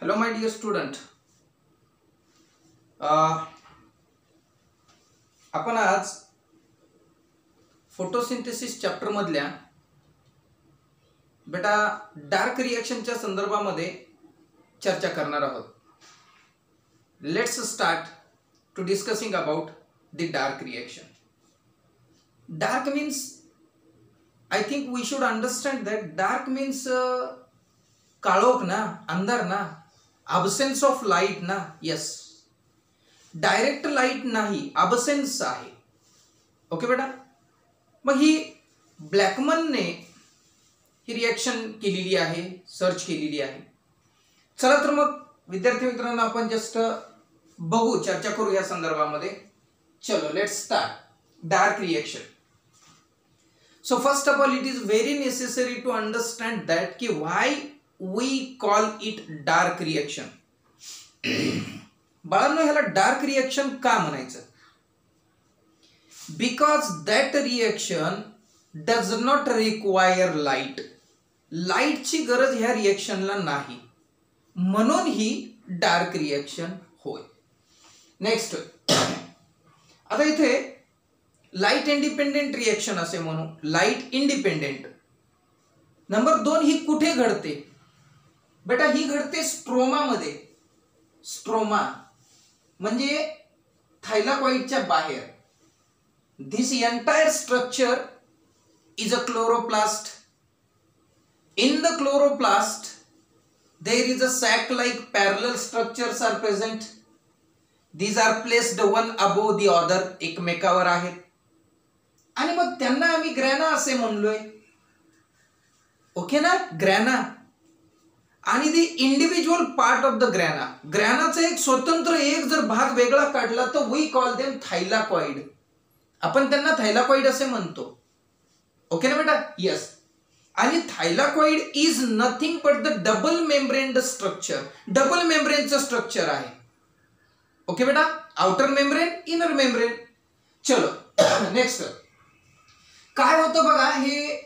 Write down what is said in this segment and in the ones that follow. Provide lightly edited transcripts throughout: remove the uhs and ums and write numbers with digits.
Hello my dear student. आपण आज photosynthesis chapter मधल्या बेटा डार्क रिएक्शनच्या संदर्भामध्ये चर्चा करणार आहोत. Let's start to discussing about the dark reaction. Dark means I think we should understand that dark means काळोख ना, अंधार ना, absence of light ना. yes, डायरेक्ट लाईट नाही, absence आहे. ओके बेटा. मग ही ब्लॅकमनने ही रिएक्शन केलेली आहे, सर्च केलेली आहे. चला तर मग विद्यार्थी मित्रांनो आपण जस्ट बघू, चर्चा करू या संदर्भामध्ये. चलो let's start dark reaction. So first of all, it is very necessary to understand that कि why we call it dark reaction. बाळांनो ह्याला डार्क रिएक्शन का म्हणायचं? Because that reaction does not require light. लाईटची गरज ह्या रिएक्शनला नाही, म्हणून ही डार्क रिएक्शन होय. नेक्स्ट, आता इथे लाइट इंडिपेंडेंट रिएक्शन असे म्हणू. Light independent. नंबर 2, ही कुठे घडते बेटा? ही घडते स्ट्रोमा मध्ये. स्ट्रोमा म्हणजे थायलाकॉइडच्या बाहेर. This entire structure is a chloroplast. In the chloroplast there is a sac like parallel structures are present. These are placed one above the other. एकमेकावर आहेत आणि मग त्यांना आम्ही ग्रॅना असे म्हणलोय. ओके ना, ग्रॅना. आणि दी इंडिव्हिज्युअल पार्ट ऑफ द ग्रॅना, ग्रॅनाचा एक स्वतंत्र एक जर भाग वेगळा काढला तर वी कॉल देम थायलाकॉइड. आपण त्यांना थायलाकॉइड असे म्हणतो. ओके ना बेटा? यस. आणि thylakoid is nothing but the double membrane structure. Double मेम्ब्रेनचं स्ट्रक्चर आहे. ओके बेटा? Outer membrane, inner membrane. चलो नेक्स्ट, काय होतं बघा, हे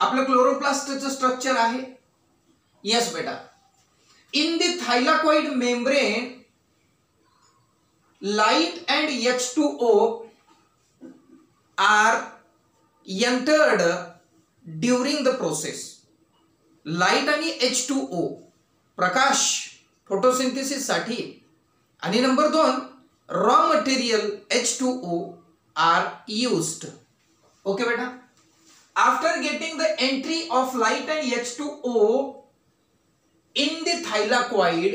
आपलं क्लोरोप्लास्टचं स्ट्रक्चर आहे. यस बेटा. In the thylakoid membrane light and H2O are entered during the process. Light आणि H2O, प्रकाश फोटोसिंथेसिस साठी. आणि number 2, raw material H2O are used. Okay बेटा. After getting the entry of light and H2O in the thylakoid,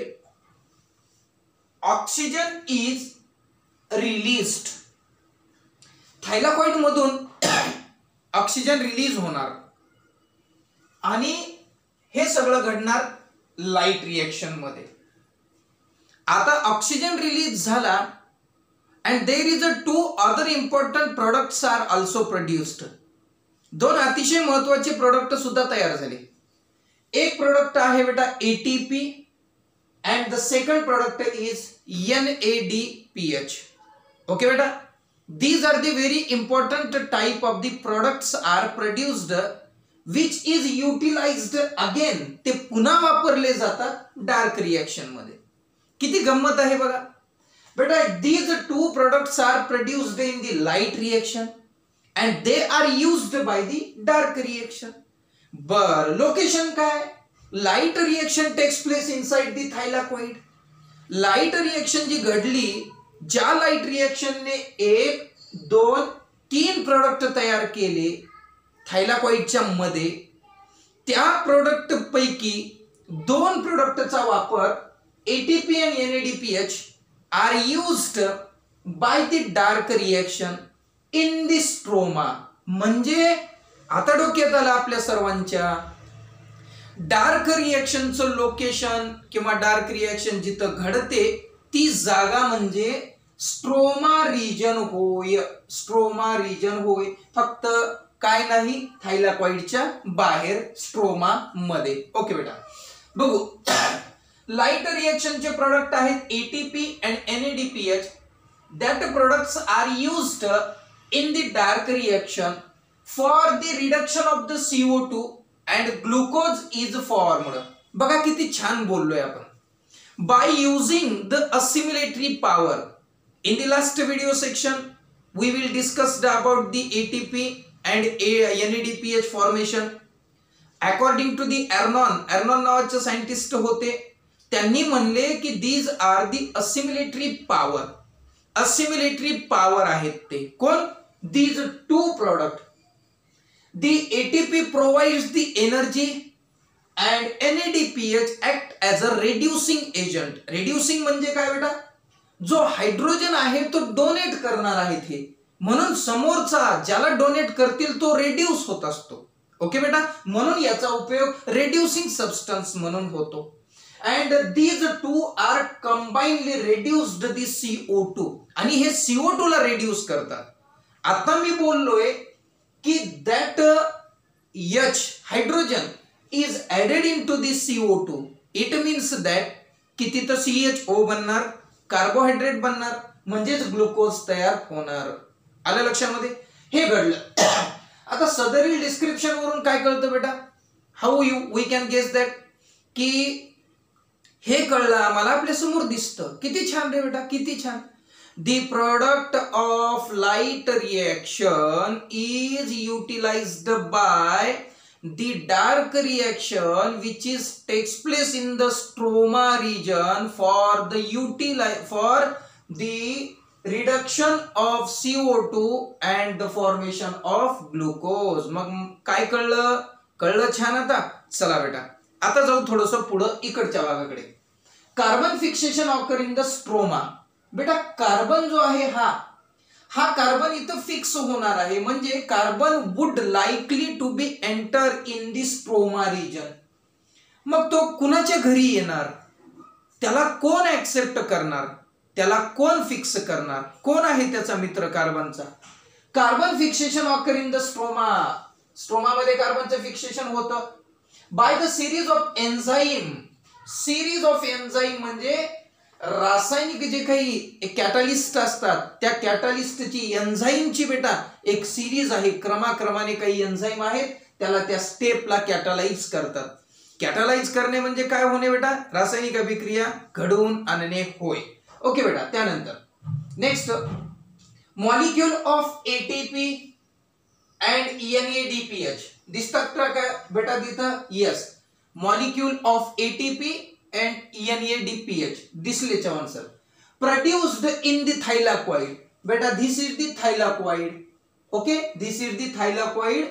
oxygen is released. Thylakoid मधून oxygen release होणार आणि हे सगळं घडणार लाइट रिएक्शन मध्ये. आता ऑक्सिजन रिलीज झाला and there is a 2 other important products are also produced. 2 अतिशय महत्त्वाचे प्रोडक्ट सुद्धा तयार झाले. एक प्रोडक्ट आहे बेटा ATP and the second product is NADPH. Okay बेटा? These are the very important type of the products are produced which is utilized again. ते पुन्हा वापरले जातात डार्क रिएक्शन मध्ये. किती गंमत आहे बघा बेटा. these 2 products are produced in the light reaction and they are used by the dark reaction. बर, लोकेशन काय? Light reaction takes place inside the thylakoid. Light reaction जी घडली, ज्या लाइट रिएक्शनने 1, 2, 3 प्रोडक्ट तयार केले थायलाकॉइडच्या मध्ये, त्या प्रोडक्ट पैकी 2 प्रोडक्टचा वापर ATP and NADPH are used by the dark reaction in the stroma. म्हणजे आता डोक्यात आलं आपल्या सर्वांच्या, डार्क रिएक्शनचं लोकेशन किंवा डार्क रिएक्शन जिथं घडते ती जागा म्हणजे स्ट्रोमा रिजन होय. स्ट्रोमा रिजन होय. फक्त काय नाही, थायलाकॉइडच्या बाहेर स्ट्रोमा मध्ये. ओके बेटा, बघू. लाइट रिएक्शनचे प्रोडक्ट आहेत ATP and NADPH. that products are used in the dark reaction for the reduction of the CO2 and glucose is formed. बघा किती छान बोललोय आपण. by using the assimilatory power. In the last video section we will discuss about the ATP and NADPH formation. According to the Arnon नावाचे scientist होते, त्यांनी म्हणले की these are the assimilatory power. assimilatory power आहेत ते कोण? These two product. The ATP provides the energy and NADPH act as a reducing agent. Reducing म्हणजे काय बेटा? जो हायड्रोजन आहे तो डोनेट करणार आहे ते, म्हणून समोरचा ज्याला डोनेट करतील तो रेड्यूस होत असतो. ओके बेटा, म्हणून याचा उपयोग रेड्यूसिंग सबस्टन्स म्हणून होतो. and these two are combinedly reduced the CO2 आणि हे CO2 ला रेड्यूस करतात. आता मी बोललोय की that H hydrogen is added into the CO2. It means that की तिथं CHO बनणार, कार्बोहायड्रेट बनणार, म्हणजेच ग्लुकोज तयार होणार. आलं लक्षामध्ये? हे घडलं. आता सदरील डिस्क्रिप्शन वरून काय कळतं बेटा? How we can guess that की हे कळलं आम्हाला, आपल्या समोर दिसतं. किती छान रे बेटा, किती छान. The product of light reaction is utilized by the dark reaction which takes place in the stroma region for the reduction of CO2 and the formation of glucose. मग काय कळलं? कळलं छान. आता चला बेटा, आता जाऊ थोडंसं पुढं इकडच्या भागाकडे. Carbon fixation occur in the stroma. बेटा कार्बन जो आहे हा कार्बन इथं फिक्स होणार आहे, म्हणजे carbon would likely to be enter in the stroma region. मग तो कुणाच्या घरी येणार? त्याला कोण ऍक्सेप्ट करणार? त्याला कोण फिक्स करणार? कोण आहे त्याचा मित्र कार्बनचा? Carbon fixation occur in the stroma. स्ट्रोमामध्ये कार्बनचं फिक्सेशन होतं by the series of enzyme. Series of enzyme म्हणजे रासायनिक जे काही कॅटलिस्ट असतात, त्या कॅटलिस्टची एन्झाईमची बेटा एक सिरीज आहे. क्रमाक्रमाने काही एन्झाईम आहेत, त्याला त्या स्टेपला कॅटलाइज करतात. कॅटलाइज करणे म्हणजे काय होणे बेटा? रासायनिक अभिक्रिया घडवून आणणे होय. ओके बेटा, त्यानंतर next molecule of ATP and NADPH दिसतात का बेटा तिथं? Yes, molecule of ATP and NADPH दिसले Chavan sir. produced in the thylakoid. बेटा this is the thylakoid. Okay, this is the thylakoid.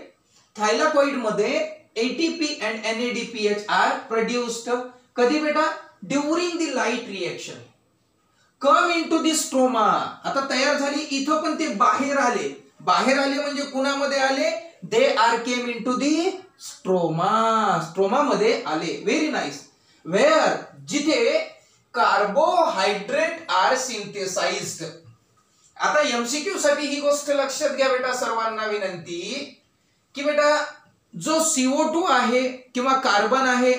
thylakoid मध्ये ATP and NADPH are produced. कधी बेटा? during the light reaction. come into the stroma. आता तयार झाली, इथं पण ते बाहेर आले. बाहेर आले म्हणजे कुणामध्ये आले? they are came into the stroma. Stroma मध्ये आले. Very nice. Where जिथे कार्बोहायड्रेट आर सिंथेसाइज्ड. आता MCQ साठी ही गोष्ट लक्षात घ्या बेटा, सर्वांना विनंती की बेटा जो CO2 आहे किंवा कार्बन आहे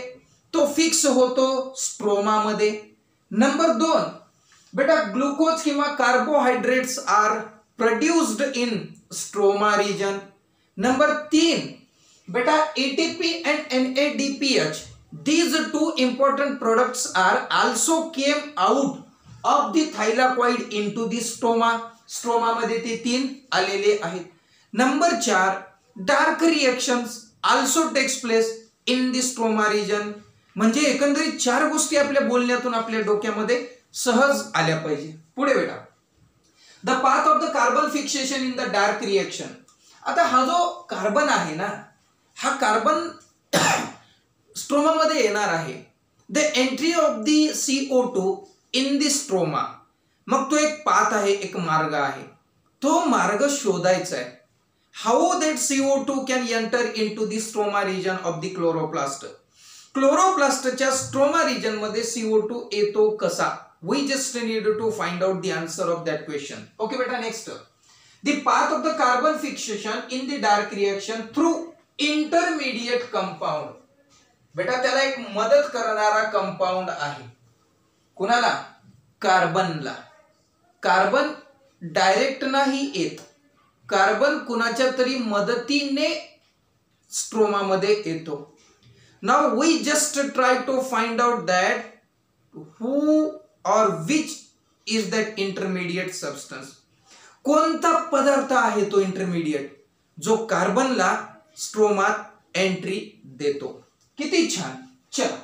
तो फिक्स होतो स्ट्रोमा मध्ये. नंबर 2 बेटा ग्लुकोज किंवा carbohydrates are produced in stroma region. Number 3 बेटा ATP and NADPH. These two important products are also came out of the thylakoid into the stroma. Stroma मध्ये ते 3 आलेले आहेत. Number 4 dark reactions also takes place in the stroma region. म्हणजे एकंदरीत 4 गोष्टी आपल्या बोलण्यातून आपल्या डोक्यामध्ये सहज आल्या पाहिजे. पुढे बेटा the path of the carbon fixation in the dark reaction. आता हा जो कार्बन आहे ना, हा कार्बन स्ट्रोमा मध्ये येणार आहे. The entry of the CO2 in the stroma. मग तो एक पाथ आहे, एक मार्ग आहे, तो मार्ग शोधायचा आहे. How that CO2 can enter into the stroma region of the chloroplast. क्लोरोप्लास्टच्या स्ट्रोमा रिजन मध्ये CO2 येतो कसा? We just need to find out the answer of that question. Okay बेटा, next the path of the carbon fixation in the dark reaction through intermediate compound. बेटा त्याला एक मदत करणारा कंपाउंड आहे. कुणाला? कार्बनला. कार्बन डायरेक्ट नाही येत, कार्बन कुणाच्या तरी मदतीने स्ट्रोमा मध्ये येतो. Now we just try to find out that who or which is that intermediate substance. कोणता पदार्थ आहे तो इंटरमिडिएट जो कार्बनला स्ट्रोमात एंट्री देतो. किती छान. चला,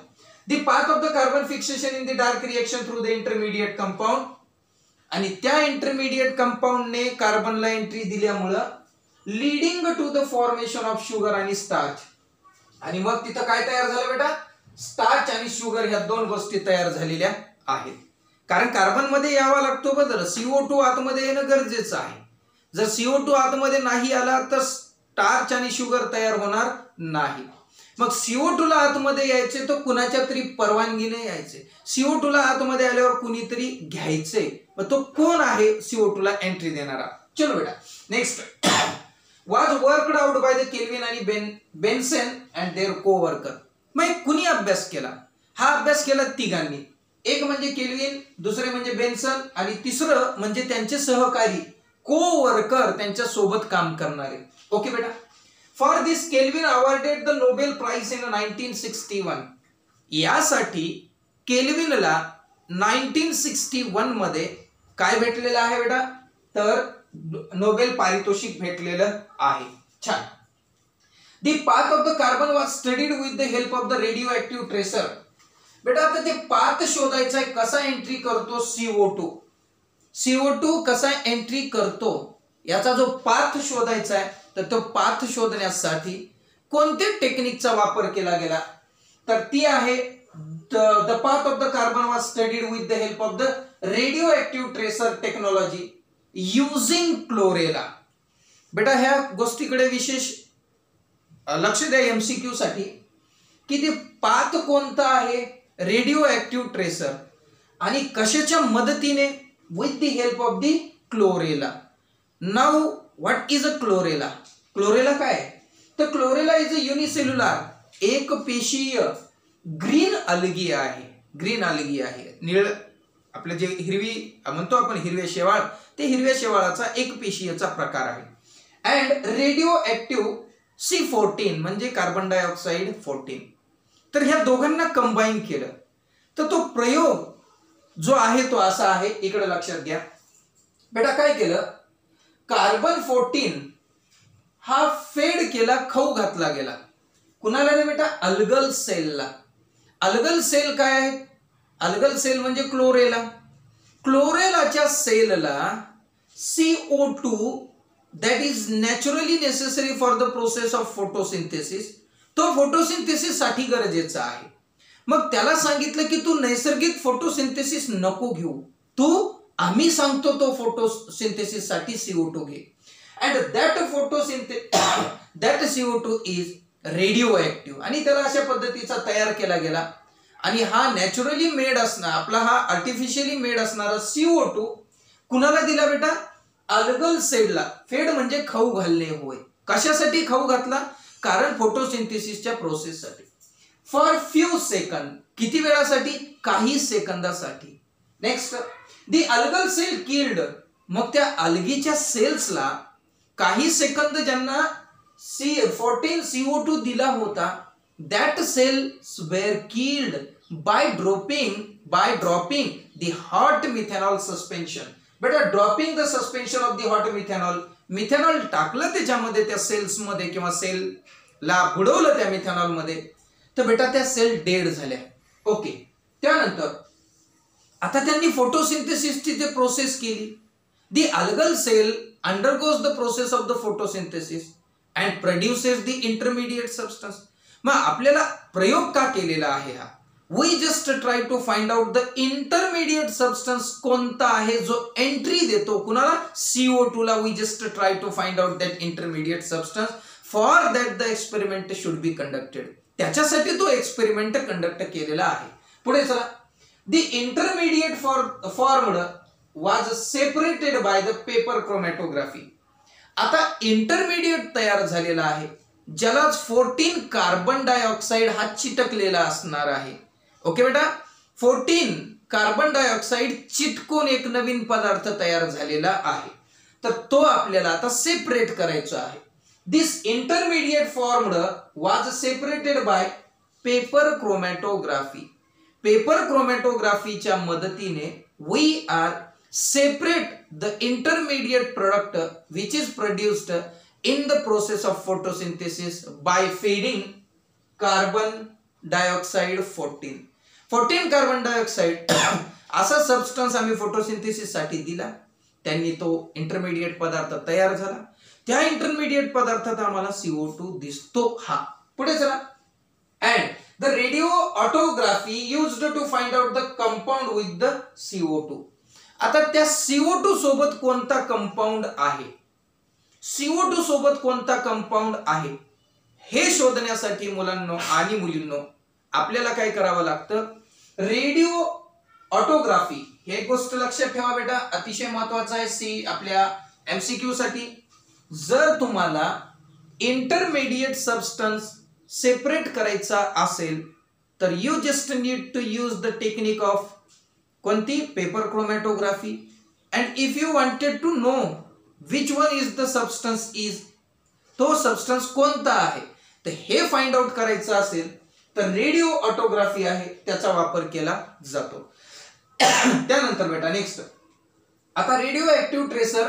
the path of the carbon fixation in the dark reaction through the intermediate compound. आणि त्या इंटरमिडिएट कंपाऊंडने कार्बनला एंट्री दिल्यामुळे leading to the formation of sugar आणि स्टार्च. आणि मग तिथं काय तयार झालं बेटा? स्टार्च आणि शुगर ह्या दोन गोष्टी तयार झालेल्या आहेत. कारण कार्बन मध्ये यावा लागतो बदल, CO2 आतमध्ये येणं गरजेचं आहे. जर CO2 आतमध्ये नाही आला तर स्टार्च आणि शुगर तयार होणार नाही. मग CO2 ला आतमध्ये यायचे तर कुणाच्या तरी परवानगीने यायचे. CO2 ला आतमध्ये आल्यावर कुणीतरी घ्यायचे. मग तो कोण आहे CO2 ला एंट्री देणारा? चलो बेटा, next was worked out by the Kelvin आणि बेन्सन and their co-worker. मग कुणी अभ्यास केला? हा अभ्यास केला तिघांनी. एक म्हणजे केल्विन, दुसरे म्हणजे बेन्सन आणि तिसरं म्हणजे त्यांचे सहकारी को-वर्कर, त्यांच्या सोबत काम करणारे. ओके बेटा. For this kelvin awarded the Nobel prize in 1961. यासाठी केल्विनला 1961 मध्ये काय भेटलेलं आहे बेटा? तर नोबेल पारितोषिक भेटलेलं आहे. छान. The path of the carbon was studied with the help of the radio active tracer. बेटा आता ते पाथ शोधायचा आहे, कसा एंट्री करतो CO2. CO2 कसा एंट्री करतो याचा जो पाथ शोधायचा आहे, तर तो पाथ शोधण्यासाठी कोणत्या टेक्निकचा वापर केला गेला? तर ती आहे the path of the carbon was studied with the help of the radio active tracer technology using chlorella. बेटा ह्या गोष्टीकडे विशेष लक्ष द्या MCQ साठी, की ते पाथ कोणता आहे? Radio active tracer. आणि कशाच्या मदतीने? With the help of the chlorella. Now what is a chlorella? Chlorella काय? तर क्लोरेला इज अ युनिसेल्युलर, एक पेशीय ग्रीन अल्गी आहे. ग्रीन अल्गी आहे. निळ आपले जे हिरवी म्हणतो आपण हिरवे शेवाळ, ते हिरव्या शेवाळाचा एक पेशीयचा प्रकार आहे. अँड रेडिओ ऍक्टिव्ह C14 म्हणजे कार्बन डायऑक्साइड 14. तर ह्या दोघांना कंबाईन केलं तर तो प्रयोग जो आहे तो असा आहे. इकडे लक्षात घ्या बेटा. काय केलं? कार्बन 14 हा फेड केला, खाऊ घातला गेला. कुणाला रे बेटा? अल्गल सेलला. अल्गल सेल काय आहे? अल्गल सेल म्हणजे chlorella. क्लोरेलाच्या सेलला CO2 that is naturally necessary for the process of photosynthesis, तो फोटोसिंथेसिस साठी गरजेचा आहे. मग त्याला सांगितलं की तू नैसर्गिक फोटोसिंथेसिस नको घेऊ, तू आम्ही सांगतो तो फोटोसिंथेसिस साठी CO2 घे. And that CO2 is radio active. आणि त्याला अशा पद्धतीचा तयार केला गेला. आणि हा नॅचरली मेड असणार, आपला हा आर्टिफिशियली मेड असणारा CO2 कुणाला दिला बेटा? अल्गल सेलला. फेड म्हणजे खाऊ घालणे होय. कशासाठी खाऊ घातला? कारण फोटोसिंथेसिसच्या प्रोसेससाठी. For few second. किती वेळासाठी? काही सेकंदासाठी. Next, the algal cell killed. मग त्या अल्गीच्या सेल्सला काही सेकंद ज्यांना 14 CO2 दिला होता, that cells were killed by dropping the hot methanol suspension. बेटा dropping the suspension of the hot methanol. Methanol टाकलं त्याच्यामध्ये, त्या सेल्स मध्ये किंवा सेलला बुडवलं त्या मिथेनॉल मध्ये, तर बेटा त्या सेल डेड झाल्या. ओके. त्यानंतर आता त्यांनी फोटोसिंथेसिसची जे प्रोसेस केली, the algal cell undergoes the process of the photosynthesis and produces the intermediate substance. मग आपल्याला प्रयोग का केलेला आहे हा? We just try to find out the intermediate substance कोणता आहे जो एंट्री देतो कुणाला? CO2 ला. We just try to find out that intermediate substance. For that the experiment should be conducted. त्याच्यासाठी तो एक्सपेरिमेंट कंडक्ट केलेला आहे. पुढे चला. The intermediate formed was separated by the paper chromatography. आता इंटरमिडिएट तयार झालेला आहे, ज्याला 14 कार्बन डायऑक्साइड हा चिटकलेला असणार आहे. ओके बेटा. 14 कार्बन डायऑक्साइड चिटकून एक नवीन पदार्थ तयार झालेला आहे. तर तो आपल्याला आता सेपरेट करायचा आहे. This intermediate formed was separated by paper chromatography. Paper क्रोमॅटोग्राफीच्या मदतीने we are separate the intermediate product which is produced in the process of photosynthesis by feeding carbon dioxide 14 carbon dioxide असा सबस्टन्स आम्ही photosynthesis साठी दिला, त्यांनी तो intermediate पदार्थ तयार झाला, त्या इंटरमिडिएट पदार्थात आम्हाला CO2 दिसतो. हा पुढे चला. And the radio autography used to find out the compound with the CO2. आता त्या CO2 सोबत कोणता कंपाऊंड आहे, CO2 सोबत कोणता कंपाऊंड आहे हे शोधण्यासाठी मुलांनो आणि मुलींनो आपल्याला काय करावं लागतं, रेडिओ ऑटोग्राफी हे एक गोष्ट लक्षात ठेवा बेटा, अतिशय महत्वाचं आहे आपल्या MCQ साठी. जर तुम्हाला इंटरमिडिएट सबस्टन्स सेपरेट करायचा असेल तर you just need to use the technique of कोणती, paper chromatography. And if you wanted to know which one is the substance is, तो सबस्टन्स कोणता आहे, तर हे फाइंड आउट करायचं असेल तर रेडिओ ऑटोग्राफी आहे त्याचा वापर केला जातो. त्यानंतर बेटा नेक्स्ट, आता radio active tracer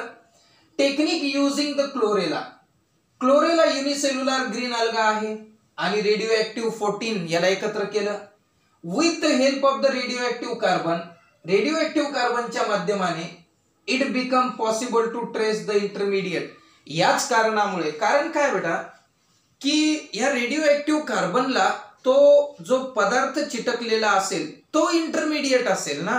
technique using the Chlorella unicellular green alga आहे आणि रेडिओ ऍक्टिव्ह 14 याला एकत्र केलं. With the help of the radio active कार्बनच्या माध्यमाने it become possible to trace the intermediate. याच कारणामुळे, कारण काय बेटा की या रेडिओ ऍक्टिव्ह कार्बनला तो जो पदार्थ चिटकलेला असेल तो इंटरमिडिएट असेल ना,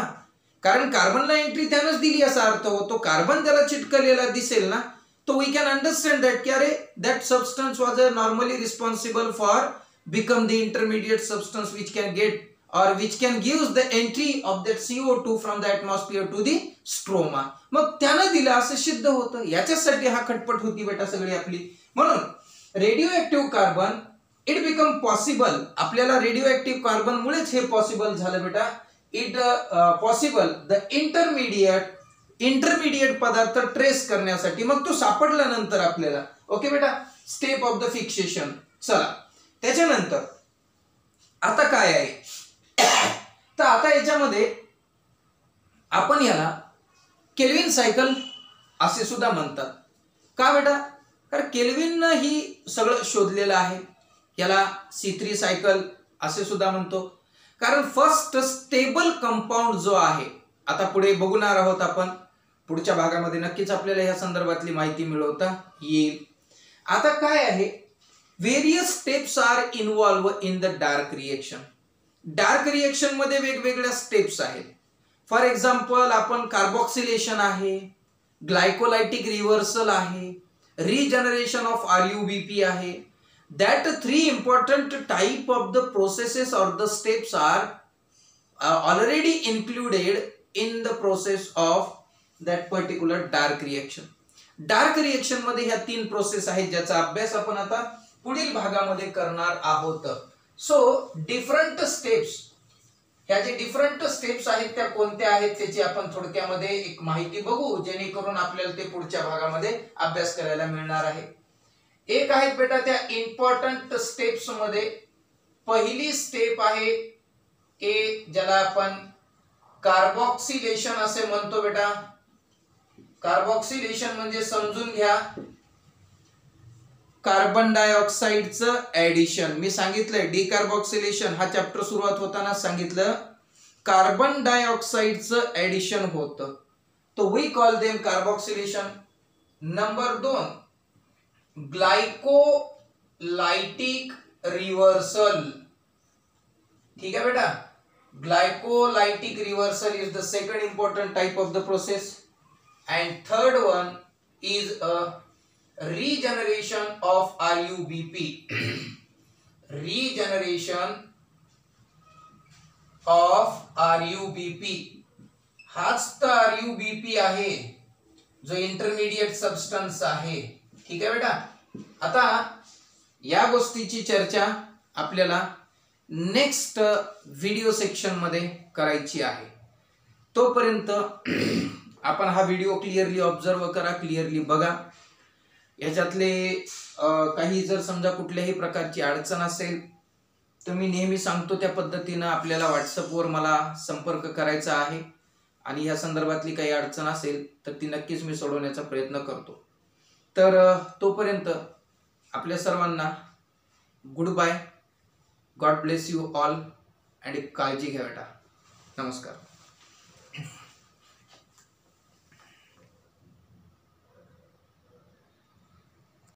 कारण कार्बनला एंट्री त्यानंच दिली असा अर्थ होतो, कार्बन त्याला चिटकलेला दिसेल ना, तो वी कॅन अंडरस्टँड दॅट की अरे that substance was normally responsible for become the intermediate substance which can get or which can gives the entry of that CO2 from the atmosphere to the stroma. मग त्यानं दिलं असं सिद्ध होतं, याच्यासाठी हा खटपट होती बेटा सगळी आपली. म्हणून radio active carbon it become possible, आपल्याला रेडिओ ऍक्टिव्ह कार्बन मुळेच हे पॉसिबल झालं बेटा. इट पॉसिबल द इंटरमिडिएट पदार्थ ट्रेस करण्यासाठी, मग तो सापडला नंतर आपल्याला. ओके बेटा, स्टेप ऑफ द फिक्सेशन. चला त्याच्यानंतर आता काय आहे, तर आता याच्यामध्ये आपण याला केल्विन सायकल असे सुद्धा म्हणतात. का बेटा, कारण केल्विन ही सगळं शोधलेलं आहे. याला C3 सायकल असे सुद्धा म्हणतो, कारण फर्स्ट स्टेबल कंपाऊंड जो आहे, आता पुढे बघणार आहोत आपण, पुढच्या भागामध्ये नक्कीच आपल्याला या संदर्भातली माहिती मिळवता येईल. आता काय आहे, various steps are involve in the dark reaction. Dark reaction मध्ये वेगवेगळ्या स्टेप्स आहेत. फॉर एक्झाम्पल आपण कार्बॉक्सिलेशन आहे, ग्लायकोलायटिक रिव्हर्सल आहे, रिजनरेशन ऑफ RUBP आहे. That 3 important type of the processes or the steps are already included in the process of that particular dark reaction. Dark reaction मध्ये ह्या 3 process आहेत ज्याचा अभ्यास आपण आता पुढील भागामध्ये करणार आहोत. सो डिफरंट स्टेप्स, ह्या जे डिफरंट स्टेप्स आहेत त्या कोणत्या आहेत त्याची आपण थोडक्यामध्ये एक माहिती बघू, जेणेकरून आपल्याला ते पुढच्या भागामध्ये अभ्यास करायला मिळणार आहे. एक आहेत बेटा त्या इम्पॉर्टंट स्टेप्स मध्ये, पहिली स्टेप आहे ए, ज्याला आपण कार्बॉक्सिलेशन असे म्हणतो बेटा. कार्बॉक्सिलेशन म्हणजे समजून घ्या कार्बन डायऑक्साइडचं ऍडिशन. मी सांगितलंय डिकार्बॉक्सिलेशन, हा चॅप्टर सुरुवात होताना सांगितलं कार्बन डायऑक्साइडचं ऍडिशन होतं, तो we call them carboxylation. Number 2 glycolytic reversal. ठीक आहे बेटा, glycolytic reversal is the second important type of the process. And third one is a regeneration of RUBP. Regeneration of RUBP, हाच तर RUBP आहे जो intermediate substance आहे. ठीक आहे बेटा, आता या गोष्टीची चर्चा आपल्याला नेक्स्ट व्हिडिओ सेक्शन मध्ये करायची आहे. तोपर्यंत आपण हा व्हिडिओ क्लिअरली ऑब्झर्व करा, क्लिअरली बघा. याच्यातले काही जर समजा कुठल्याही प्रकारची अडचण असेल तर मी नेहमी सांगतो त्या पद्धतीनं आपल्याला व्हॉट्सअपवर मला संपर्क करायचा आहे आणि ह्या संदर्भातली काही अडचण असेल तर ती नक्कीच मी सोडवण्याचा प्रयत्न करतो. तर तोपर्यंत आपल्या सर्वांना good bye. God bless you all and काळजी घ्या बेटा. नमस्कार.